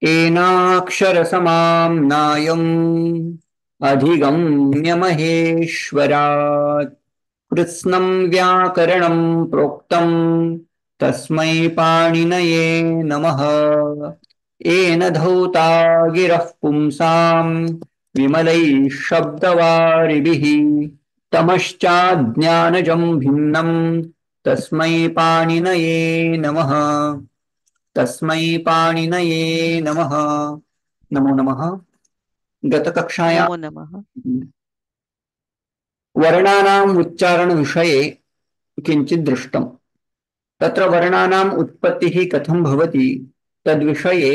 एनाक्षरसमाम्नायम् अधिगम्य महेश्वरात् कृत्स्नं व्याकरणं प्रोक्तं तस्मै पाणिनये नमः। येन धौता गिरः पुंसां विमलैः शब्दवारिभिः तमश्चाज्ञानजं भिन्नं तस्मै पाणिनये नमः। तस्मै पाणिनये नमः। नमो नमः। गतकक्षायां नमो नमः। वर्णानाम् उच्चारणविषये किञ्चित् दृष्टम्। तत्र वर्णानाम् उत्पत्तिः कथं भवति तद्विषये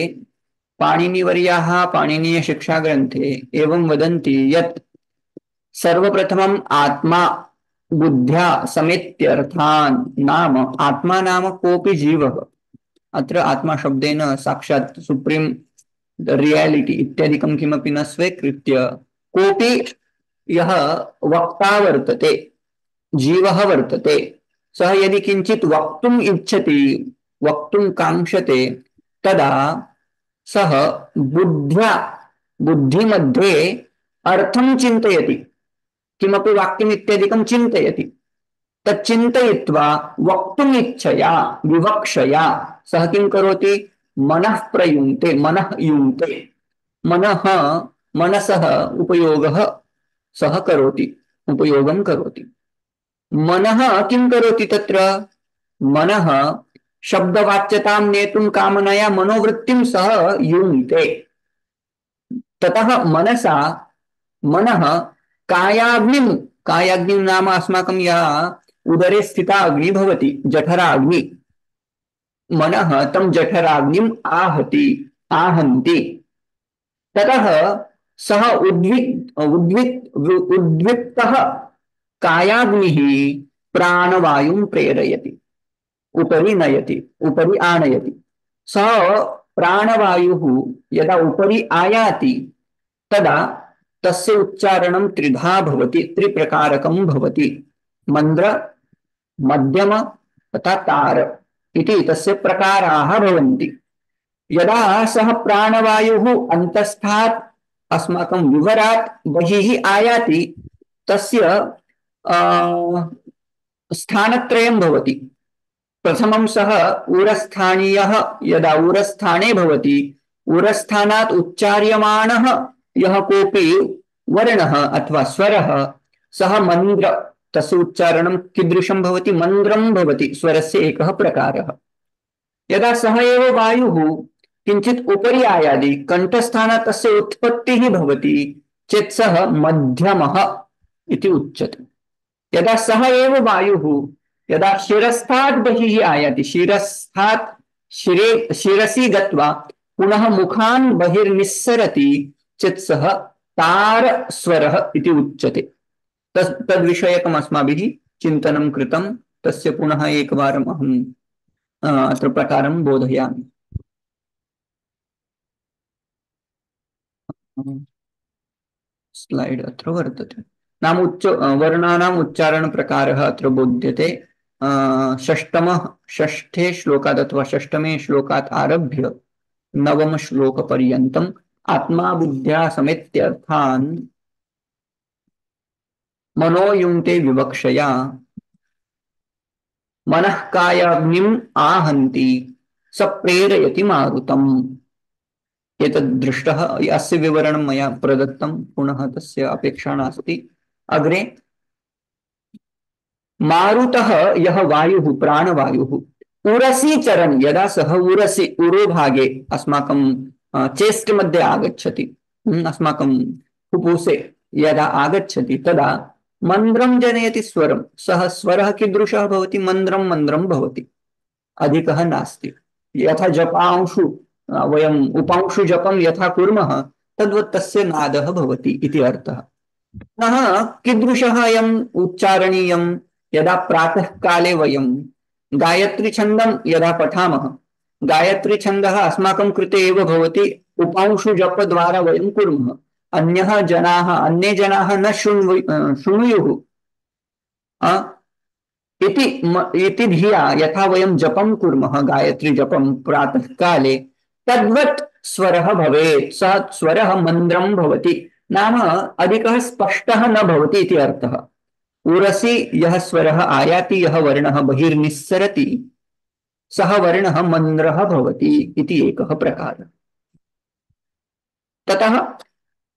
पाणिनिवर्याः पाणिनीयशिक्षाग्रन्थे एवं वदन्ति यत् सर्वप्रथमम् आत्मा बुद्ध्या समेत्यर्थान् नाम आत्मा नाम कोऽपि जीवः। अत्र आत्मा शब्देन साक्षात् सुप्रीम् रियालिटी इत्यादिकं किमपि न स्वीकृत्य कोऽपि यः वक्ता वर्तते जीवः वर्तते सः यदि किञ्चित् वक्तुम् इच्छति वक्तुं काङ्क्षते तदा सः बुद्ध्या बुद्धिमध्ये अर्थं चिन्तयति किमपि वाक्यम् इत्यादिकं चिन्तयति तच्चिन्तयित्वा वक्तुम् इच्छया विवक्षया सः किं करोति मनः प्रयुङ्क्ते मनः युङ्क्ते मनः मनसः उपयोगः सः करोति उपयोगं करोति मनः किं करोति तत्र मनः शब्दवाच्यतां नेतुं कामनया मनोवृत्तिं सः युङ्क्ते ततः मनसा मनः कायाग्निं कायाग्निं नाम अस्माकं या उदरे स्थिता अग्नि भवति जठराग्नि मनः तं जठराग्निम् आहति आहन्ति ततः सः उद्विक्तः कायाग्निः प्राणवायुं प्रेरयति उपरि नयति उपरि आनयति सः प्राणवायुः यदा उपरि आयाति तदा तस्य उच्चारणं त्रिधा भवति त्रिप्रकारकं भवति मन्द्र मध्यम तथा तार इति तस्य प्रकाराः भवन्ति यदा सः प्राणवायुः अन्तस्थात् अस्माकं विवरात् बहिः आयाति तस्य स्थानत्रयं भवति प्रथमं सः उरस्थानीयः यदा उरस्थाने भवति उरस्थानात् उच्चार्यमाणः यः कोऽपि वर्णः अथवा स्वरः सः मन्द्र तस्य उच्चारणं कीदृशं भवति मन्द्रं भवति स्वरस्य एकः प्रकारः यदा सः एव वायुः किञ्चित् उपरि आयाति कण्ठस्थानात् तस्य उत्पत्तिः भवति चेत् सः मध्यमः इति उच्यते यदा सः एव वायुः यदा शिरस्थात् बहिः आयाति शिरस्थात् शिरसि गत्वा पुनः मुखान् बहिर्निस्सरति चेत् सः तारस्वरः इति उच्यते तद्विषयकम् अस्माभिः चिन्तनं कृतं तस्य पुनः एकवारम् अहम् अत्र प्रकारं बोधयामि स्लाइड् अत्र वर्तते नाम वर्णानाम् उच्चारणप्रकारः अत्र बोध्यते षष्ठे श्लोकात् अथवा षष्ठमे श्लोकात् आरभ्य नवम श्लोकपर्यन्तम् आत्मा बुद्ध्या समेत्यर्थान् मनोयुङ्क्ते विवक्षया मनः कायाग्निम् आहन्ति स प्रेरयति मारुतम् एतद् दृष्टः अस्य विवरणं मया प्रदत्तं पुनः तस्य अपेक्षा नास्ति अग्रे मारुतः यः वायुः प्राणवायुः उरसि चरन् यदा सः उरसि उरोभागे अस्माकं चेस्ट मध्ये आगच्छति अस्माकं फुफ्फुसे यदा आगच्छति तदा मन्द्रं जनयति स्वरं सः स्वरः कीदृशः भवति मन्द्रं मन्द्रं भवति अधिकः नास्ति यथा जपांशु वयम् उपांशु जपं यथा कुर्मः तद्वत् तस्य नादः भवति इति अर्थः पुनः कीदृशः अयम् उच्चारणीयं यदा प्रातः काले वयं गायत्री छन्दं यदा पठामः गायत्री छन्दः अस्माकं कृते एव भवति उपांशु जपद्वारा वयं कुर्मः अन्ये जनाः न शृणुयुः इति धिया यथा वयं जपं कुर्मः गायत्री जपं प्रातः काले तद्वत् स्वरः भवेत्, सः स्वरः मन्द्रं भवति, नाम अधिकः स्पष्टः न भवति इति अर्थः। उरसि यः स्वरः आयाति, यः वर्णः बहिर्निस्सरति, सः वर्णः मन्द्रः भवति इति एकः प्रकारः। ततः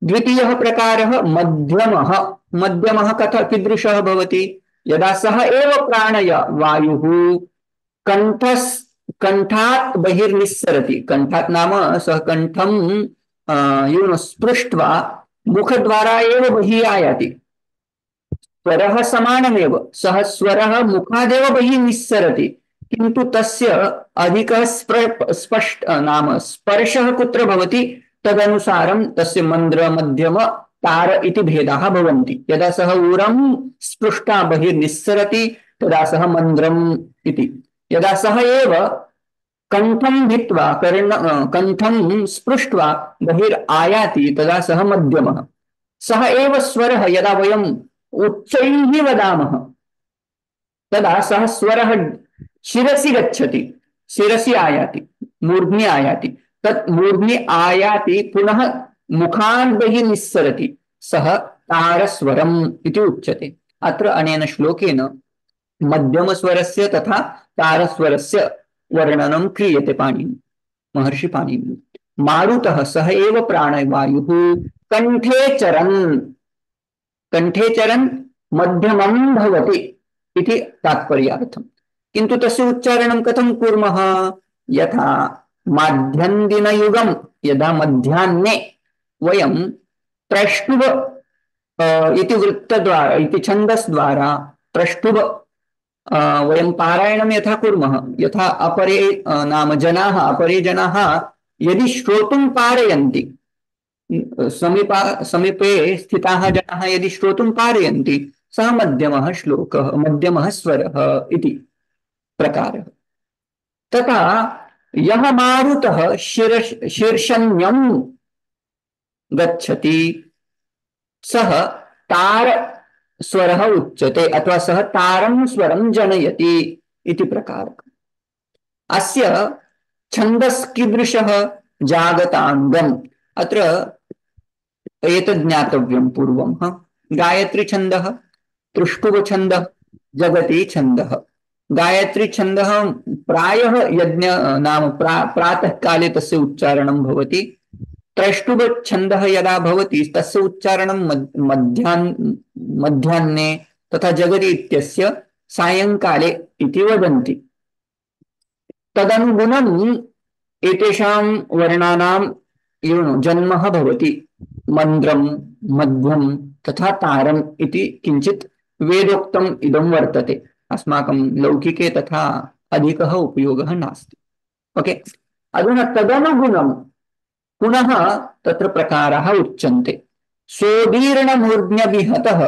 द्वितीयः प्रकारः मध्यमः। मध्यमः कीदृशः भवति? यदा सः एव प्राणय वायुः कंठात् बहिर्निस्सरति, कंठात् नाम सः कंठं स्पृष्ट्वा मुखद्वारा एव बहिः आयाति। स्वरः समानमेव, सः स्वरः मुखादेव बहिः निस्सरति, किन्तु तस्य अधिकः स्पष्ट नाम स्पर्शः कुत्र भवति, तदनुसारं तस्य मन्द्र मध्यम तार इति भेदाः भवन्ति। यदा सः उरं स्पृष्ट्वा बहिर्निस्सरति तदा सः मन्द्रम् इति, यदा सः एव कंठं भित्त्वा कंठं स्पृष्ट्वा बहिरायाति तदा सः मध्यमः। सः एव स्वरः यदा वयम् उच्चैः वदामः तदा सः स्वरः शिरसि गच्छति, शिरसि आयाति, मूर्ध्नि आयाति, तत् मूर्ध्नि आयाति पुनः मुखान् बहिः निस्सरति, सः तारस्वरम् इति उच्यते। अत्र अनेन श्लोकेन मध्यमस्वरस्य तथा तारस्वरस्य वर्णनं क्रियते पाणिनि, महर्षि पाणिनि। मारुतः सः एव प्राणवायुः कंठे चरन्, कंठे चरन् मध्यमं भवति इति तात्पर्यार्थम्। किन्तु तस्य उच्चारणं कथं कुर्मः? यथा माध्यन्दिनयुगं, यदा मध्याह्ने वयं प्रष्टुभ इति वृत्तद्वारा इति छन्दस्द्वारा प्रष्टुभ वयं पारायणं यथा कुर्मः, यथा अपरे नाम जनाः, अपरे जनाः यदि श्रोतुं पारयन्ति, समीपे स्थिताः जनाः यदि श्रोतुं पारयन्ति, सः मध्यमः श्लोकः, मध्यमः स्वरः इति प्रकारः। तथा यः मारुतः शीर्षण्यं गच्छति सः तार स्वरः उच्यते, अथवा सः तारं स्वरं जनयति इति प्रकारः। अस्य छन्दस् कीदृशः? जागताङ्गम्। अत्र एतद् ज्ञातव्यं पूर्वं। गायत्री छन्दः, तृष्टुभ छन्दः, जगती छन्दः। गायत्री छन्दः प्रायः यज्ञ नाम प्रातः काले तस्य उच्चारणं भवति। त्रष्टुभ छन्दः यदा भवति तस्य उच्चारणं मध्याह्ने तथा जगति इत्यस्य सायंकाले इति वदन्ति। तदनुगुणम् एतेषां वर्णानां जन्मः भवति। मन्द्रं, मध्यं तथा तारम् इति किञ्चित् वेदोक्तम् इदं वर्तते। अस्माकं लौकिके तथा अधिकः उपयोगः नास्ति। ओके, अधुना तदनुगुणं पुनः तत्र प्रकाराः उच्यन्ते। सोदीर्णमूर्ध्न्यभिहतः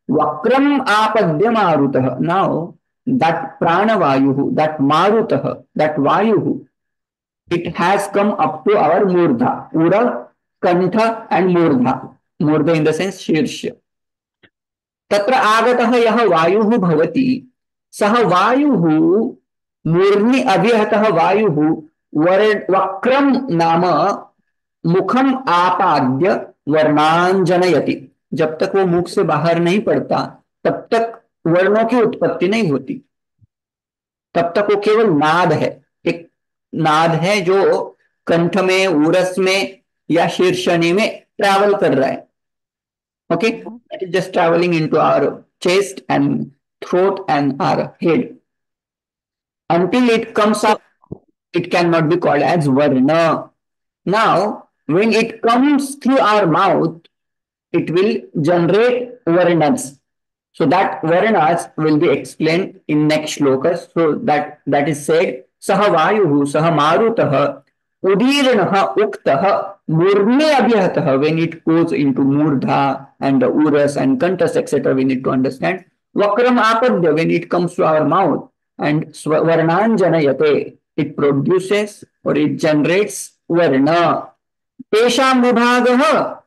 वक्रम् आपद्य मारुतः। Now that pranavayu, that marutah, that vayu, it has come up to our murdha, ura, kantha and murdha. Murdha in the sense shirsha. तत्र आगतः यः वायुः भवति सः वायुः मूर्ध्नि अभिहतः वायुः वक्रं नाम मुखम आपाद्य वर्णान् जनयति। जब तक वो मुख से बाहर नहीं पड़ता तब तक वर्णों की उत्पत्ति नहीं होती, तब तक वो केवल नाद है। एक नाद है जो कंठ में, उरस में या शीर्षणी में ट्रैवल कर रहा है। Okay, it is just travelling into our chest and throat and our head until it comes up. It cannot be called as varna. Now when it comes through our mouth it will generate varnas. So that varnas will be explained in next shlokas. So that is said, saha vayuhu saha marutah udirnah uktah murne abhyatah. When it goes into murdha and the uras and kantas etc., we need to understand. Vakram apadya, when it comes to our mouth, and varnan janayate, it produces or it generates varna. Tesham vibhagah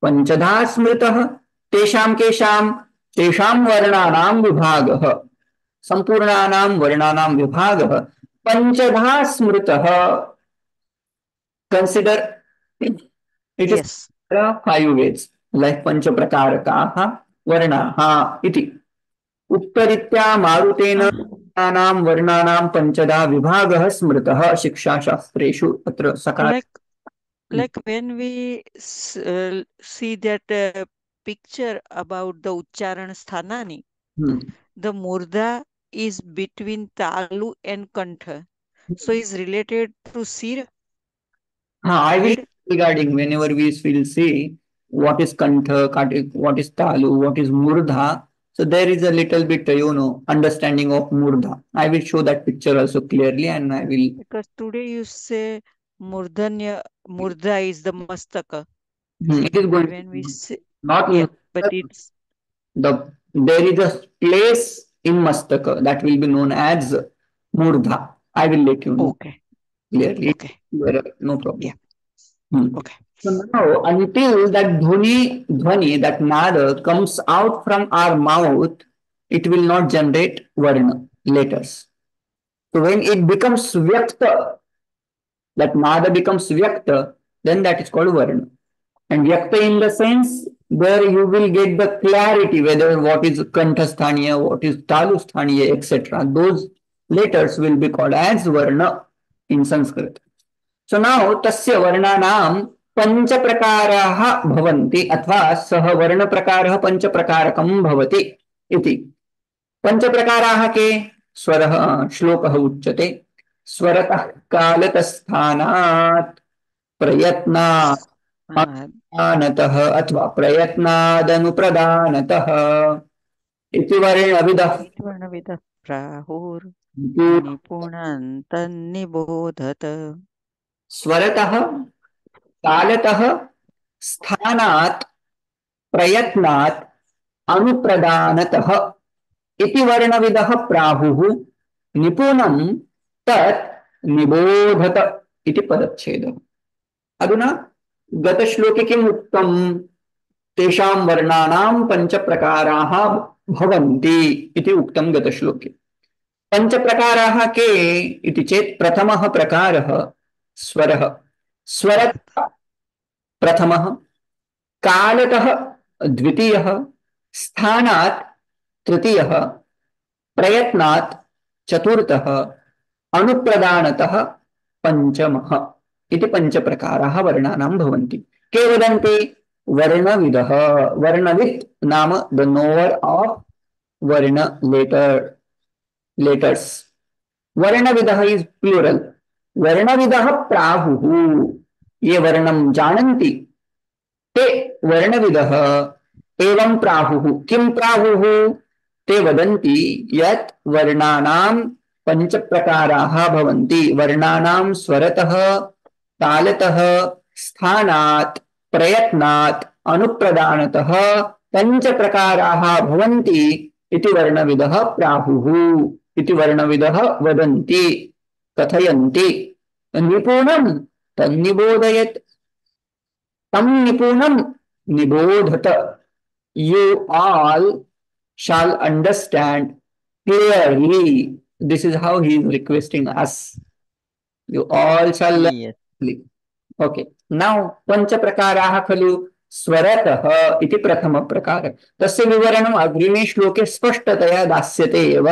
panchadha smritah. तेषां केषां तेषां वर्णानां विभागः, संपूर्णानां वर्णानां विभागः पंचधा स्मृतः। consider it is Yes. 5 ways like पंचप्रकारकाः वर्णाः इति उक्तरीत्या मारुतेन नानां वर्णानां पंचधा विभागः स्मृतः शिक्षाशास्त्रेषु अत्र सकार Like when we see that picture about the Uchcharan Sthanani, the Murdha is between Talu and Kantha. So is related to Sir, I will head. regarding whenever we will see what is Kantha, what is Talu, what is Murdha. So there is a little bit, understanding of Murdha. I will show that picture also clearly and I will. Because today you say Murdha is the Mastaka. It is going When we to say, not yeah, in but it's there is a place in Mastaka that will be known as Murdha. I will let you know okay. clearly. Okay. No Yeah. problem. Hmm. Okay. So now, until that dhwani, that nada comes out from our mouth, it will not generate varna, letters. So when it becomes vyakta, that nada becomes vyakta, then that is called varna. And vyakta in the sense where you will get the clarity whether what is kanthasthaniya, what is talusthaniya, etc. Those letters will be called as varna in Sanskrit. So now तस्य वर्णानां पञ्चप्रकाराः भवन्ति अथवा सः वर्णप्रकारः पञ्चप्रकारकं भवति इति पञ्चप्रकाराः के स्वरः श्लोकः उच्यते स्वरतः कालतस्थानात् Uh, प्रयत्नानतः अथवा प्रयत्नादनुप्रदानतः इति वर्णविदः Itvarnavidah prahur निपुणन्तन्निबोधत. स्वरतः कालतः स्थानात् प्रयत्नात् अनुप्रदानतः इति वर्णविदः प्राहुः निपुणं तत् निबोधत इति पदच्छेदः अधुना गतश्लोके किम् उक्तम् तेषां वर्णानां पञ्चप्रकाराः भवन्ति इति उक्तं गतश्लोके पञ्चप्रकाराः के इति चेत् प्रथमः प्रकारः स्वरः स्वरः प्रथमः कालतः द्वितीयः स्थानात् तृतीयः प्रयत्नात् चतुर्थः अनुप्रदानतः पञ्चमः इति पञ्चप्रकाराः वर्णानां भवन्ति के वदन्ति वर्णविदः वर्णवित् नाम द नोवर ऑफ वर्ण लेटर्स वर्णविदः इज प्लूरल वर्णविदः प्राहुः ये वर्णं जानन्ति ते वर्णविदः एवं प्राहुः किं प्राहुः ते वदन्ति यत् वर्णानां पञ्चप्रकाराः भवन्ति वर्णानां स्वरतः तालतः स्थानात् प्रयत्नात् अनुप्रदानतः पञ्चप्रकाराः भवन्ति इति वर्णविदः प्राहुः इति वर्णविदः वदन्ति कथयन्ति निपुणं तन्निबोधयत् तं निपुणं निबोधत you all shall understand clearly. This is how he is requesting us. You all shall learn Yes. clearly. Okay. Now, पंचप्रकाराः खलु स्वरतः इति प्रथमप्रकारः तस्य विवरणम् अग्रिमे श्लोके स्पष्टतया दास्यते एव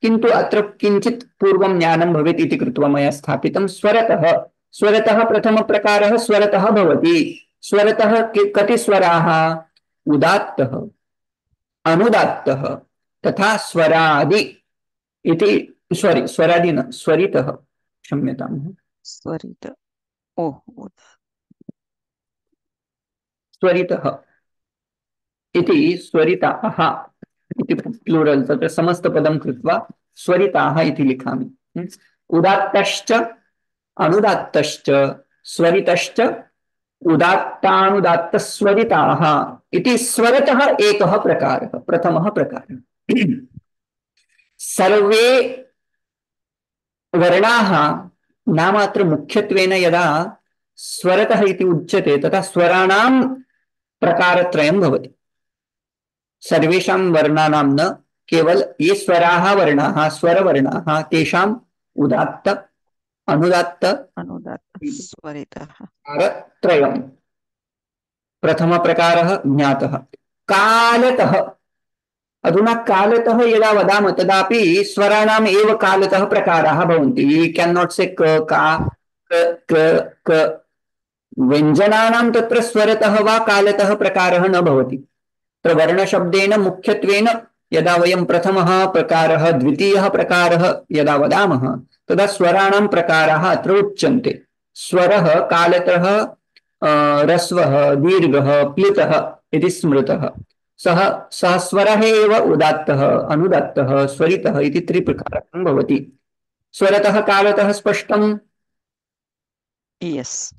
किन्तु अत्र किञ्चित् पूर्वं ज्ञानं भवेत् इति कृत्वा मया स्थापितं स्वरतः स्वरतः प्रथमप्रकारः स्वरतः भवति स्वरतः कति स्वराः उदात्तः अनुदात्तः तथा स्वरादि इति सॉरी स्वरादि न स्वरितः क्षम्यताम् Swarita. Oh, स्वरितः इति स्वरिताः इति प्लूरल् तत्र समस्तपदं कृत्वा स्वरिताः इति लिखामि उदात्तश्च अनुदात्तश्च स्वरितश्च उदात्तानुदात्तस्वरिताः इति स्वरतः एकः प्रकारः प्रथमः प्रकारः सर्वे वर्णाः नाम अत्र मुख्यत्वेन यदा स्वरतः इति उच्यते तथा स्वराणां प्रकारत्रयं भवति सर्वेषां वर्णानां न केवल ये स्वराः वर्णाः स्वरवर्णाः तेषाम् उदात्त अनुदात्त अनुदात्त स्वरितः। त्रयम्। प्रथमप्रकारः ज्ञातः। कालतः, अधुना कालतः यदा वदामः तदापि स्वराणाम् एव कालतः प्रकाराः भवन्ति। वी केन् नाट् से क का क क क, व्यञ्जनानां तत्र स्वरतः वा कालतः प्रकारः न भवति। तत्र वर्णशब्देन मुख्यत्वेन यदा वयं प्रथमः प्रकारः द्वितीयः प्रकारः यदा वदामः तदा स्वराणां प्रकाराः अत्र उच्यन्ते। स्वरः कालतः ह्रस्वः दीर्घः प्लुतः इति स्मृतः। सः सः स्वरः एव उदात्तः अनुदात्तः स्वरितः इति त्रिप्रकारकं भवति। स्वरतः कालतः स्पष्टम्। यस।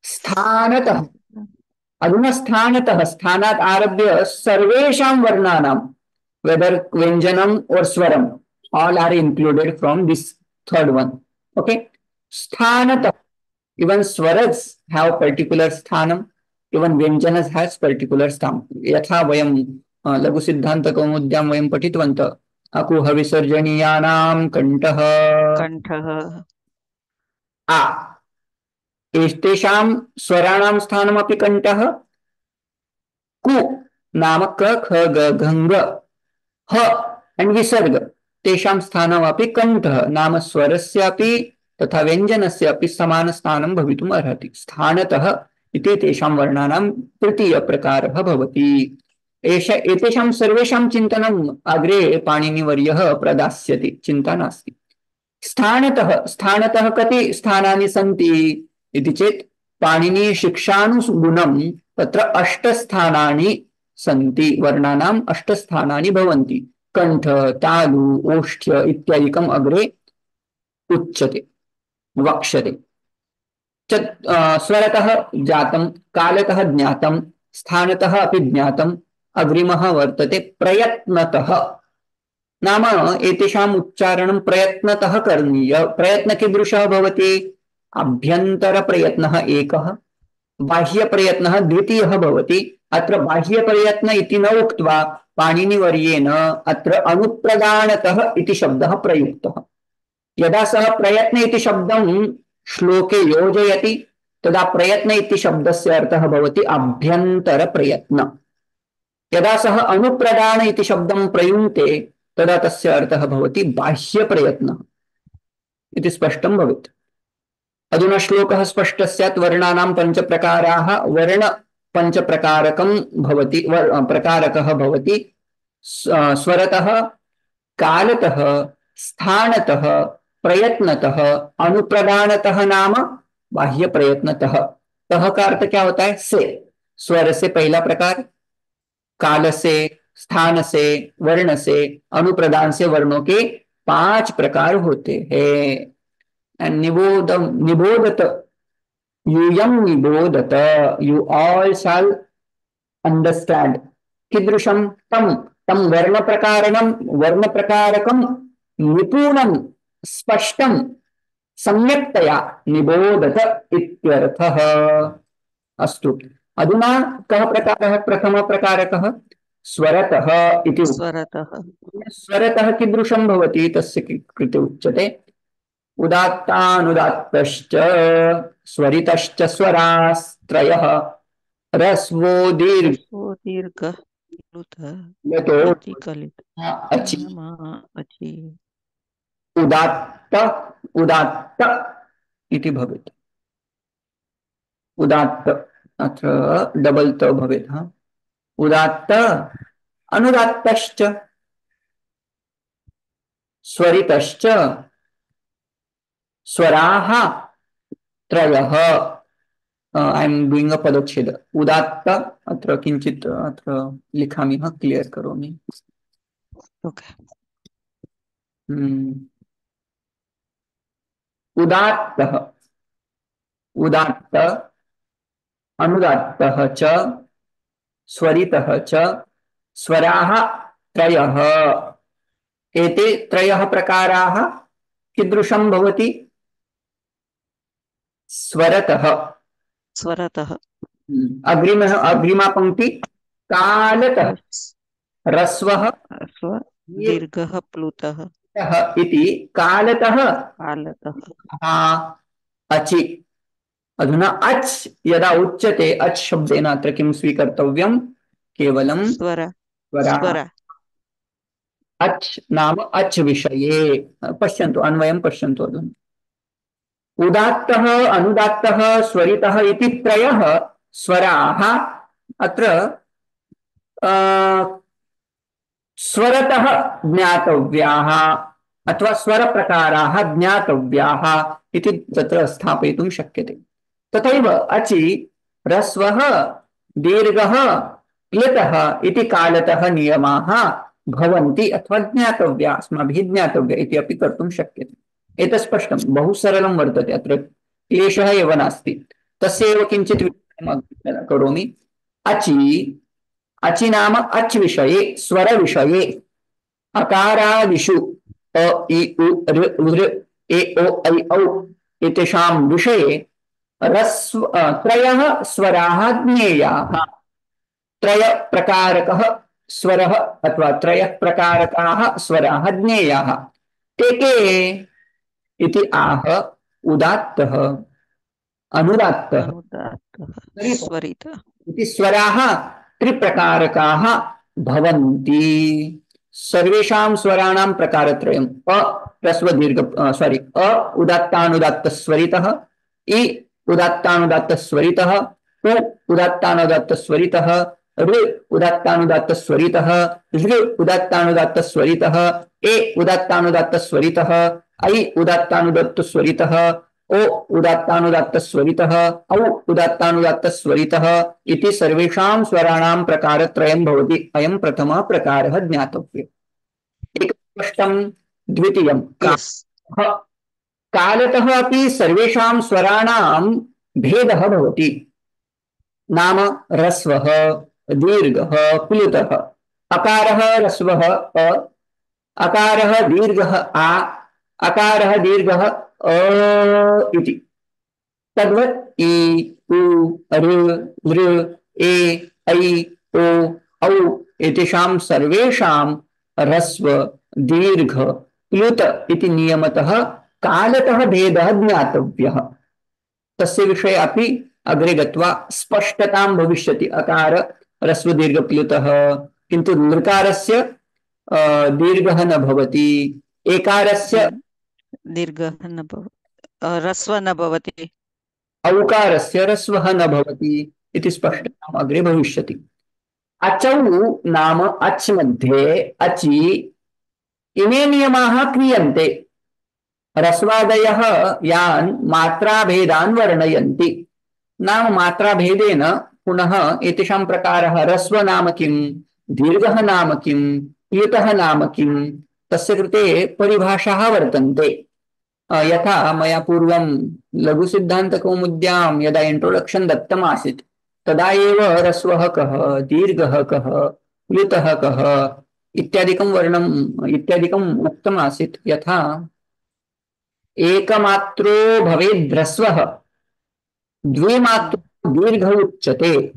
स्थानतः, अधुना स्थानतः, स्थानात् आरभ्य सर्वेषां वर्णानां वेदर व्यञ्जनम और स्वरम all are included from this third one. Okay, sthanatah, even swaras have particular sthanam, even vyanjanas has particular sthanam. यथा वयं लघु सिद्धांत कौमुद्यां वयं पठितवन्तः अकुह विसर्जनीयानां कंठः कंठः आ, एतेषां स्वराणां स्थानमपि कंठः। कु नाम क ख ग घ ह एंड विसर्ग तेषां स्थानमपि कंठः नाम स्वरस्यापि तथा व्यञ्जनस्यापि समान स्थानं भवितुम् अर्हति। स्थानतः इति तेषां वर्णानां तृतीय प्रकारः भवति। एतेषां सर्वेषां चिन्तनम् अग्रे पाणिनिवर्यः प्रदास्यति, चिन्ता नास्ति। स्थानतः, स्थानतः कति स्थानानि सन्ति इति चेत् पाणिनि शिक्षानुगुणं तत्र अष्टस्थानानि सन्ति, वर्णानाम् अष्टस्थानानि भवन्ति। कंठ तालु ओष्ठ्य इत्यादिकम् अग्रे उच्यते वक्ष्यते। स्वरतः जातं, कालतः ज्ञातं, स्थानतः अपि ज्ञातं, अग्रिमः वर्तते प्रयत्नतः। नाम एतेषाम् उच्चारणं प्रयत्नतः करणीय। प्रयत्न कीदृशः भवति? अभ्यन्तरप्रयत्नः एकः, बाह्यप्रयत्नः द्वितीयः भवति। अत्र बाह्यप्रयत्न इति न उक्त्वा पाणिनिवर्येण अत्र अनुप्रदानतः इति शब्दः प्रयुक्तः। यदा सः प्रयत्न इति शब्दं श्लोके योजयति तदा प्रयत्न इति शब्दस्य अर्थः भवति अभ्यन्तरप्रयत्न। यदा सः अनुप्रदान इति शब्दं प्रयुङ्क्ते तदा तस्य अर्थः भवति बाह्यप्रयत्नः इति स्पष्टं भवेत्। अधुना श्लोकः स्पष्टः स्यात्। वर्णानां पञ्चप्रकाराः, वर्ण पञ्चप्रकारकं भवति, प्रकारकः भवति। स्वरतः कालतः स्थानतः प्रयत्नतः अनुप्रदानतः नाम बाह्य प्रयत्नतः। तह का अर्थ क्या होता है? से। स्वर से पहला प्रकार, काल से, स्थान से, वर्ण से, अनुप्रदान से वर्णों के 5 प्रकार होते हैं। निबोध निबोधत, यूयं निबोधत, यू ऑल शाल अंडरस्टैंड। कीदृशं तम, तम वर्ण प्रकारणं, वर्ण प्रकारकं निपुणं स्पष्टं सम्यक्तया निबोधत इत्यर्थः। अस्तु, अधुना कः प्रकारः? प्रथम प्रकारकः स्वरतः इति। स्वरतः। स्वरतः कीदृशं भवति तस्य कृते उच्यते उदात्तानुदात्तश्च स्वरितश्च स्वरास्त्रयः ह्रस्वो दीर्घः लतो अचि। अचि। उदात्त उदात्त इति भवेत्। उदात्त अत्र डबल त भवेत्। हा, उदात्त अनुदात्तश्च स्वरितश्च स्वराः त्रयः। ऐ एम् डूइंग अ पदच्छेद। उदात्त अत्र किञ्चित् अत्र लिखामि, क्लियर् करोमि। ओके। उदात्तः, उदात्त अनुदात्तः च स्वरितः च स्वराः त्रयः। एते त्रयः प्रकाराः कीदृशं भवति? स्वरतः। स्वरतः। अग्रिमः, अग्रिमा पंक्ति कालतः ह्रस्वः दीर्घः प्लुतः इति कालतः कालतः। अचि। अधुना अच् यदा उच्यते अच् शब्देन अत्र किं स्वीकर्तव्यं? केवलं स्वर स्वरा। स्वर। अच् नाम अच् विषये पश्यन्तु, अन्वयं पश्यन्तु अधुना। उदात्तः अनुदात्तः स्वरितः इति त्रयः स्वराः अत्र स्वरतः ज्ञातव्याः अथवा स्वरप्रकाराः ज्ञातव्याः इति तत्र स्थापयितुं शक्यते। तथैव अचि ह्रस्वः दीर्घः प्लुतः इति कालतः नियमाः भवन्ति अथवा ज्ञातव्या, अस्माभिः ज्ञातव्या इति अपि कर्तुं शक्यते। एतत् स्पष्टं, बहु सरलं वर्तते, अत्र क्लेशः एव नास्ति। तस्य एव किञ्चित् विवरणं करोमि। अचि, अचि नाम अच् विषये, स्वर विषये, अकारादिषु अ इ उ ऋ ऋ ए ओ ऐ औ एतेषां विषये रस्व त्रयः स्वराः ज्ञेयाः। त्रय प्रकारकः स्वरः अथवा त्रयः प्रकारकाः स्वराः ज्ञेयाः। ते के इति आह उदात्तः, अनुदात्तः, अनुदात्तः, स्वरितः स्वरितः। इति स्वराः त्रिप्रकारकाः भवन्ति। सर्वेषां स्वराणां प्रकारत्रयम् अ ह्रस्व दीर्घ सॉरी अ उदात्तानुदात्तस्वरितः, इ उदात्तानुदात्तस्वरितः, उ उदात्तानुदात्तस्वरितः, ऋ उदात्तानुदात्तस्वरितः, ऋ उदात्तानुदात्तस्वरितः, ए उदात्तानुदात्तस्वरितः, ऐ उदात्तानुदात्तस्वरितः, ओ उदात्तानुदात्तस्वरितः, औ उदात्तानुदात्तस्वरितः इति सर्वेषां स्वराणां प्रकारत्रयं भवति। अयं प्रथमः प्रकारः ज्ञातव्यः। एकं स्पष्टं। द्वितीयं यस्। कालः। कालतः अपि सर्वेषां स्वराणां भेदः भवति। नाम ह्रस्वः दीर्घः प्लुतः। अकारः ह्रस्वः अ, अकारः दीर्घः आ, अकारः दीर्घः अ इति। तद्वत् इ उ ऋ ऋ ए ऐ ओ औ एतेषां सर्वेषां ह्रस्व दीर्घ प्लुत इति नियमतः कालतः भेदः ज्ञातव्यः। तस्य विषये अपि अग्रे गत्वा स्पष्टतां भविष्यति। अकार ह्रस्व दीर्घ प्लुतः, किन्तु नृकारस्य दीर्घः न भवति, एकारस्य दीर्घः न ह्रस्व न भवति। औकारस्य ह्रस्वः न भवति इति स्पष्टताम् अग्रे भविष्यति। अचौ नाम अच् मध्ये अचि इमे नियमाः क्रियन्ते। ह्रस्वादयः यान् मात्राभेदान् वर्णयन्ति। नाम मात्राभेदेन पुनः एतेषां प्रकारः ह्रस्व नाम किं, दीर्घः नाम किं, प्लुतः नाम किं, तस्य कृते परिभाषाः वर्तन्ते। यथा मया पूर्वं लघुसिद्धान्तकौमुद्यां यदा इंट्रोडक्शन दत्तमासीत् तदा एव ह्रस्वः कः, दीर्घः कः, प्लुतः कः इत्यादिकं वर्णम् इत्यादिकम् उक्तमासीत्। यथा एकमात्रो भवेद् ह्रस्वः, द्विमात्रो दीर्घ उच्यते,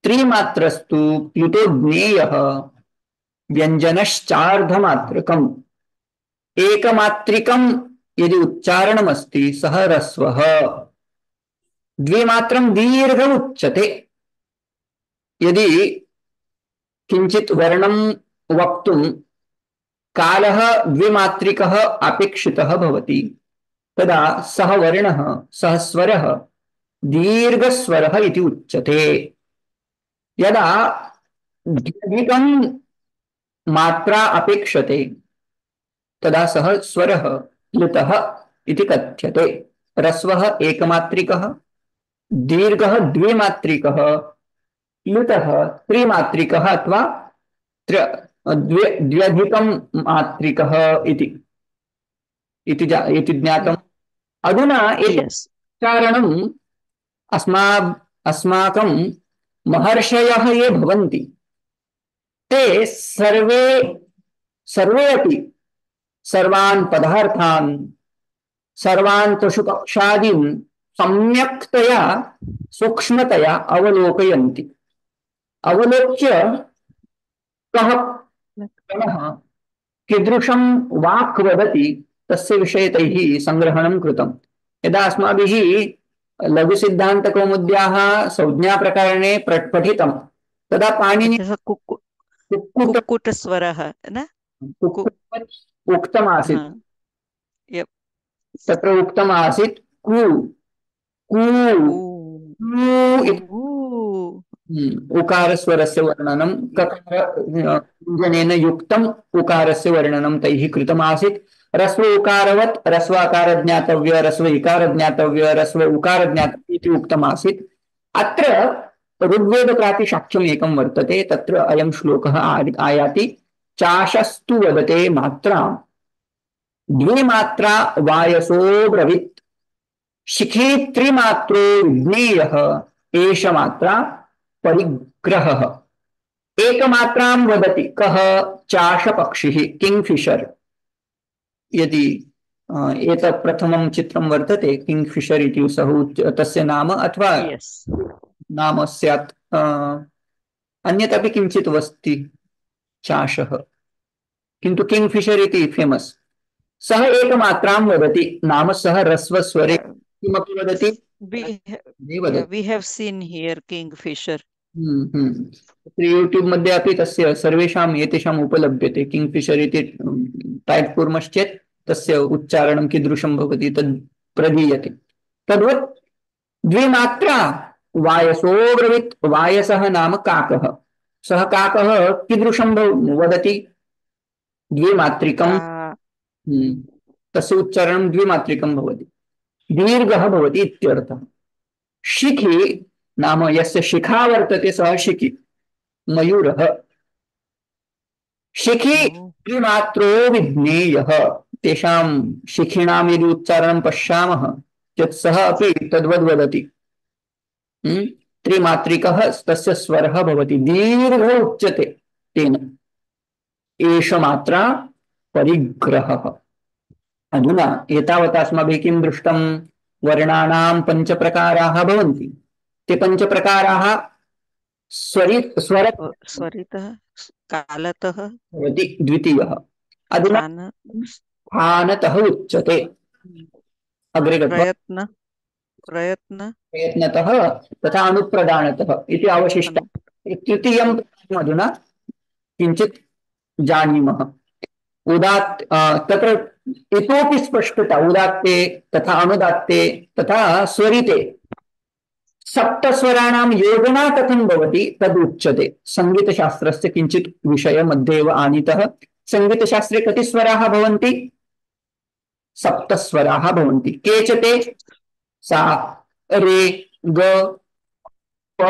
त्रिमात्रस्तु प्लुतो ज्ञेयः, व्यञ्जनश्चार्धमात्रकम्। एकमात्रिकं यदि उच्चारणमस्ति सः ह्रस्वः, द्विमात्रं दीर्घ उच्यते। यदि किञ्चित् वर्णं वक्तुं कालः द्विमात्रिकः अपेक्षितः भवति तदा सः वर्णः, सः स्वरः दीर्घस्वरः इति उच्यते। यदा द्व्यधिकं मात्रा अपेक्षते तदा सः स्वरः प्लुतः इति कथ्यते। ह्रस्वः एकमात्रिकः, दीर्घः द्विमात्रिकः, प्लुतः त्रिमात्रिकः अथवा द्व्यधिकं मात्रिकः इति ज्ञातम्। अधुना यस्। एतच्चारणम् अस्माकं महर्षयः ये भवन्ति ते सर्वे अपि सर्वान् पदार्थान्, सर्वान् पशुपक्षादीन् सम्यक्तया सूक्ष्मतया अवलोकयन्ति। अवलोक्य कः क्रमः कीदृशं वाक् वदति तस्य विषये तैः सङ्ग्रहणं कृतं। यदा अस्माभिः लघुसिद्धान्तकौमुद्याः संज्ञाप्रकरणे पठितं तदा पाणिनि तथा कुक्कुट कुक्कुटस्वरः न उक्तमासीत्, हाँ, यप, तत्र उक्तमासीत् कु कु कू कु कू उकारस्वरस्य वर्णनं ककार व्यञ्जनेन युक्तम् उकारस्य वर्णनं तैः कृतमासीत्। रस्व उकारवत् रस्वाकार ज्ञातव्य, रस्व इकार ज्ञातव्य, रस्व उकार ज्ञातव्य इति उक्तमासीत्। अत्र ऋग्वेदप्रातिशाख्यम् एकं वर्तते, तत्र अयं श्लोकः आयाति। चाशस्तु वदते मात्रां द्विमात्रा वायसो ब्रवीत्, शिखी त्रिमात्रो विज्ञेयः एष मात्रा परिग्रहः। एकमात्रां वदति कः? चाशपक्षिः, किंगफिशर। यदि एतत् प्रथमं चित्रं वर्तते किंगफिशर इति सः तस्य नाम, अथवा यस नाम स्यात् अन्यत् अपि किञ्चित् अस्ति चाशः, किन्तु किंगफिशर इति फेमस्। सः एकमात्रां वदति, नाम सः रस्वस्वरे किमपि वदति, वदति। we have seen here kingfisher. तत्र यूट्यूब् मध्ये अपि तस्य सर्वेषाम् एतेषाम् उपलभ्यते। किङ्ग्फिशर् इति टैप् कुर्मश्चेत् तस्य उच्चारणं कीदृशं भवति तद् प्रदीयते। तद्वत् द्विमात्रा वायसो ब्रवीत्, वायसः नाम काकः। सः काकः कीदृशं वदति? द्विमात्रिकं, तस्य उच्चारणं द्विमात्रिकं भवति, दीर्घः भवति इत्यर्थः। शिखी नाम यस्य शिखा वर्तते सः शिखी, मयूरः। शिखी त्रिमात्रो विज्ञेयः, तेषां शिखिणां यदि उच्चारणं पश्यामः चेत् सः अपि तद्वद् वदति। त्रिमात्रिकः तस्य स्वरः भवति, दीर्घ उच्यते तेन। एष मात्रा परिग्रहः। अधुना एतावता अस्माभिः किं दृष्टं? वर्णानां पञ्चप्रकाराः भवन्ति। ते पञ्चप्रकाराः स्वरितः, कालतः भवति द्वितीयः। अधुना स्थानतः उच्यते। अग्रे गत्वा प्रयत्नतः तथा अनुप्रदानतः इति अवशिष्टः। तृतीयं अधुना किञ्चित् जानीमः। उदात्त तत्र इतोपि स्पष्टता उदात्ते तथा अनुदात्ते तथा स्वरिते सप्तस्वराणां योजना कथं भवति तदुच्यते। संगीतशास्त्रस्य किञ्चित् विषय मध्ये एव आनीतः। संगीतशास्त्रे कति स्वराः भवन्ति? सप्तस्वराः भवन्ति। के च ते? सा, रे, ग, प,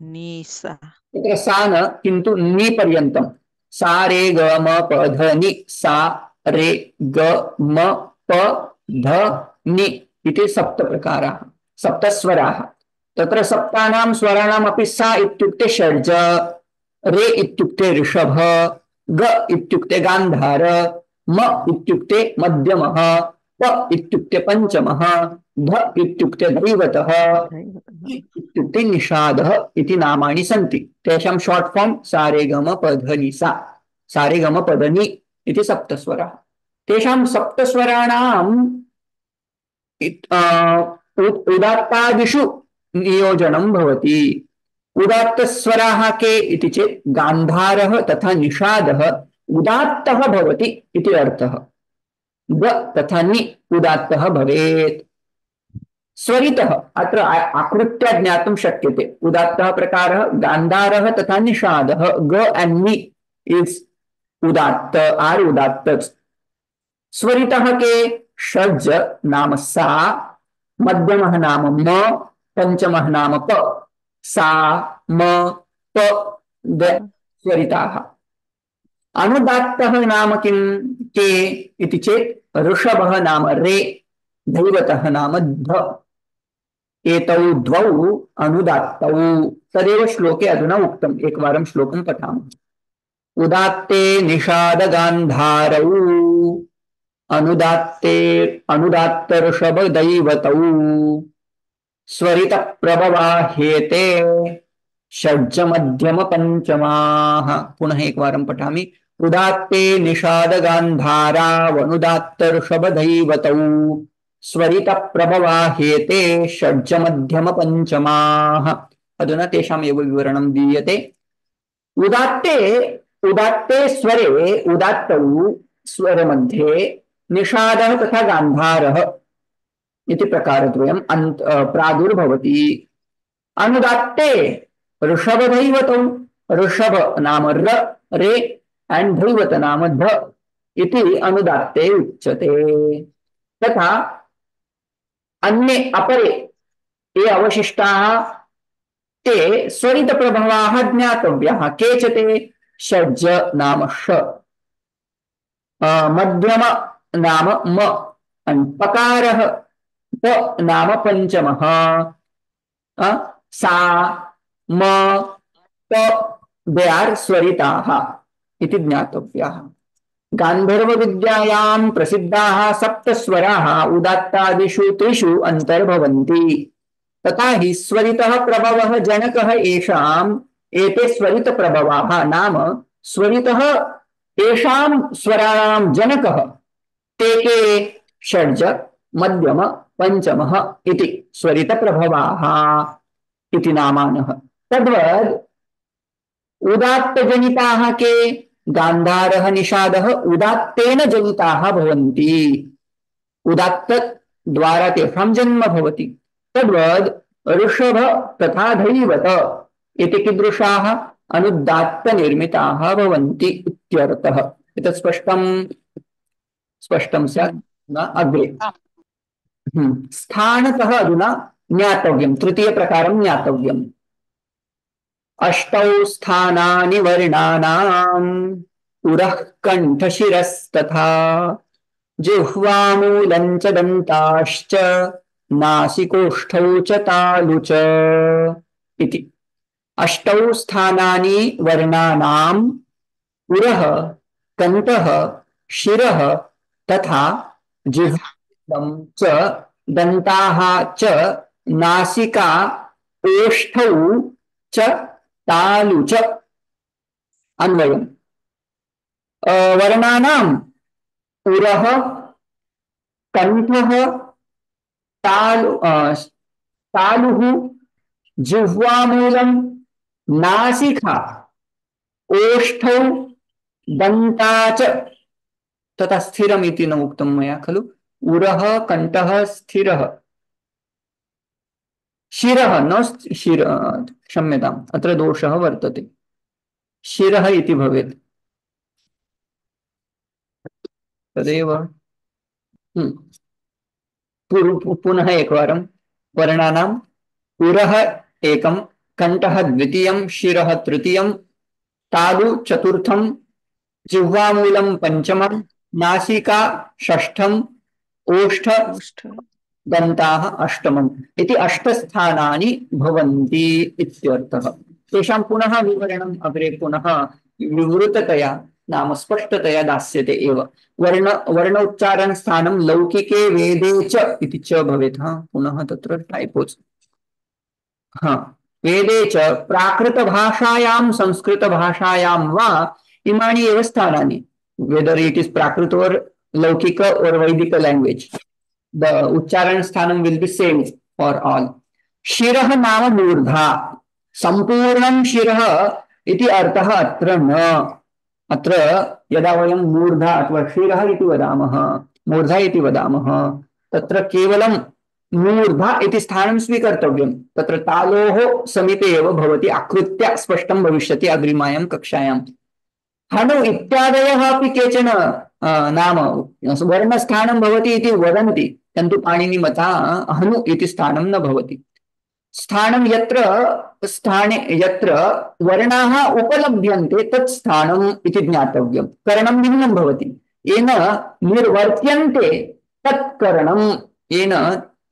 नि, सा। तत्र सा न, किन्तु नि पर्यन्तं। सा रे ग म प ध नि, सा रे ग म प ध नि इति सप्तप्रकाराः, सप्तस्वराः। तत्र सप्तानां स्वराणाम् अपि सा इत्युक्ते षड्ज, रे इत्युक्ते ऋषभ, ग इत्युक्ते गान्धार, म इत्युक्ते मध्यमः, प इत्युक्ते पंचमः, ध इत्युक्ते दैवतः, इत्युक्ते निषादः इति नामानि सन्ति। तेषां शॉर्ट फॉर्म सा रे ग म प ध नि सा, सा रे ग म प ध नि इति सप्तस्वराः। तेषां सप्तस्वराणां उदात्तादिषु नियोजनं भवति। उदात्तस्वराः के इति चेत् गान्धारः तथा निषादः उदात्तः भवति इति अर्थः। ग तथा नि उदात्तः भवेत्। स्वरितः अत्र आकृत्या ज्ञातुं शक्यते। उदात्तः प्रकारः गान्धारः तथा निषादः, ग एंड नि इज उदात्त आर उदात्त। स्वरितः के? षड्ज नाम सा, मध्यमः नाम म, पंचमः नाम प। सा म प द स्वरिताः। अनुदात्तः नाम किं? के इति चेत् ऋषभः नाम रे, दैवतः नाम ध। एतौ द्वौ अनुदात्तौ। तदेव श्लोके अधुना उक्तम्। एकवारं श्लोकं पठामः। उदात्ते निषाद गान्धारौ, अनुदात्ते अनुदात्त ऋषभ दैवतौ, स्वरित प्रभवा हेते षड्ज मध्यम पंचमाः। पुनः एकवारं पठामि। उदात्ते निषाद गांधारा वनुदात्त ऋषभदैवतौ स्वरित प्रभवा हेते षड्ज मध्यम पंचमाः। अधुना तेषाम् एव विवरणं दीयते। उदात्ते उदात्ते स्वरे उदात्तौ स्वरमध्ये निषादः तथा गान्धारः इति प्रकारद्वयम् प्रादुर्भवति। अनुदात्ते ऋषभदैवतौ ऋषभ नाम रे एंड दैवत नाम ध इति अनुदात्ते उच्यते। तथा अन्ये अपरे ये अवशिष्टाः ते स्वरित प्रभवाः ज्ञातव्याः। केच ते षड्ज नाम ष, मध्यम नाम म, पकारः प नाम पंचमः, सा म प दे आर स्वरिताः इति ज्ञातव्याः। गांधर्व विद्यायां प्रसिद्धाः सप्तस्वराः उदात्तादिषु त्रिषु अंतर्भवन्ति। तथा हि स्वरितः प्रभवः जनकः येषाम् एते स्वरित प्रभवाः नाम स्वरितः येषां स्वराणां जनकः ते के षड्ज मध्यम पंचमः इति स्वरित प्रभवाः इति नामानः। तद्वद् उदात्त जनिताः के गांधारः निषादः उदात्तेन जनिताः भवन्ति। उदात्त द्वारा तेषां जन्म भवति। तद्वद् ऋषभ तथा धैवत इति कीदृशाः अनुदात्त निर्मिताः भवन्ति इत्यर्थः। एतत् स्पष्टं स्यात् न अग्रे। स्थानतः अधुना ज्ञातव्यं, तृतीयप्रकारं ज्ञातव्यम्। अष्टौ स्थानानि वर्णानाम् उरः कण्ठशिरस्तथा जिह्वामूलं च दन्ताश्च नासिकोष्ठौ च तालु च इति। अष्टौ स्थानानि वर्णानाम् उरः कण्ठः शिरः तथा जिह्वामूलं च दन्ताः च नासिका ओष्ठौ च तालु च। अन्वयम्। वर्णानाम् उरः कण्ठः तालुः जिह्वामूलं नासिका ओष्ठौ दन्ता च तथा स्थिरम् इति न उक्तं मया खलु। उरः कण्ठः स्थिरः, शिरः न शिर, क्षम्यताम् अत्र दोषः वर्तते, शिरः इति भवेत्। तदेव पुनः एकवारं। वर्णानाम् उरः एकं, कण्ठः द्वितीयं, शिरः तृतीयं, तालु चतुर्थं, जिह्वामूलं पंचमं, नासिका षष्ठं, ओष्ठ दन्ताः अष्टमम् इति अष्टस्थानानि भवन्ति इत्यर्थः। तेषां पुनः विवरणम् अग्रे पुनः विवृततया नाम स्पष्टतया दास्यते एव। वर्ण उच्चारण स्थानं लौकिके वेदे च इति च भवेत्। पुनः तत्र टाइपोस्। वेदे च प्राकृत भाषायां संस्कृत भाषायां वा इमानि एव स्थानानि, वेदर इट इज प्राकृत और लौकिक और वैदिक language, the uchcharan sthanam will be same for all. शिरः नाम मूर्धा, संपूर्णं शिरः इति अर्थः अत्र न। अत्र यदा वयं मूर्धा अथवा शिरः इति वदामः, मूर्धा इति वदामः, तत्र केवलं मूर्धा इति स्थानं स्वीकर्तव्यं। तत्र तालोः समीपे एव भवति, आकृत्या स्पष्टं भविष्यति अग्रिमायां कक्षायां। हनु इत्यादयः अपि केचन नाम वर्णस्थानं भवति इति वदन्ति, किन्तु पाणिनिमता हनु इति स्थानं न भवति। स्थानं यत्र वर्णाः उपलभ्यन्ते तत् स्थानम् इति ज्ञातव्यं। करणं भिन्नं भवति। येन निर्वर्त्यन्ते तत् करणं, येन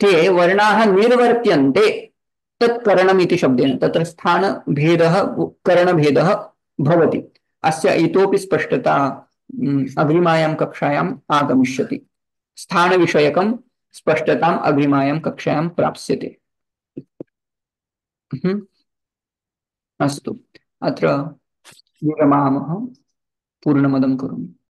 ते वर्णाः निर्वर्त्यन्ते तत् करणम् इति शब्देन तत्र स्थानभेदः करणभेदः भवति। अस्य इतोपि स्पष्टता अग्रिमायां कक्षायाम् आगमिष्यति। स्थानविषयकं स्पष्टताम् अग्रिमायां कक्षायां प्राप्स्यते। अस्तु, अत्र विरमामः। पूर्णमदं करोमि।